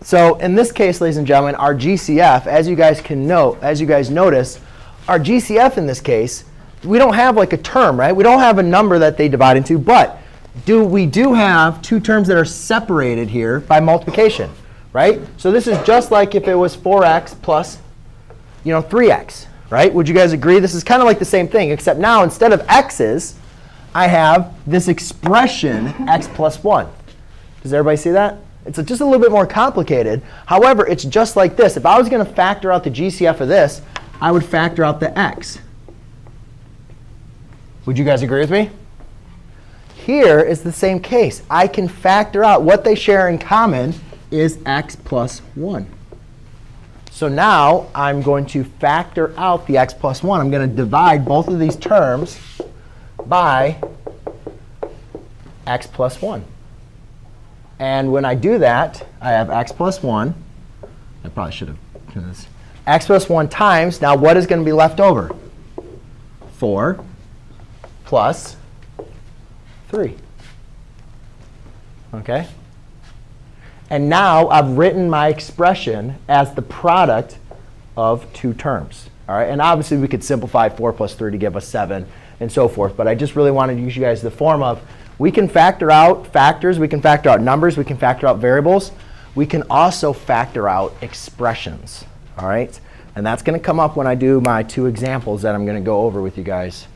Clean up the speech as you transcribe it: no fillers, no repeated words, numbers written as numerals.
So in this case, ladies and gentlemen, our GCF, as you guys notice, our GCF in this case, we don't have like a term, right? We don't have a number that they divide into, but we do have two terms that are separated here by multiplication, right? So this is just like if it was 4x plus 3x, right? Would you guys agree? This is kind of like the same thing, except now instead of x's, I have this expression x plus 1. Does everybody see that? It's just a little bit more complicated. However, it's just like this. If I was going to factor out the GCF of this, I would factor out the x. Would you guys agree with me? Here is the same case. I can factor out what they share in common is x plus 1. So now I'm going to factor out the x plus 1. I'm going to divide both of these terms by x plus 1. And when I do that, I have x plus 1. I probably should have done this. X plus 1 times, now what is going to be left over? 4 plus 3. OK? And now I've written my expression as the product of two terms. All right? And obviously, we could simplify 4 plus 3 to give us 7 and so forth. But I just really wanted to use you guys the form of we can factor out factors. We can factor out numbers. We can factor out variables. We can also factor out expressions. All right? And that's going to come up when I do my two examples that I'm going to go over with you guys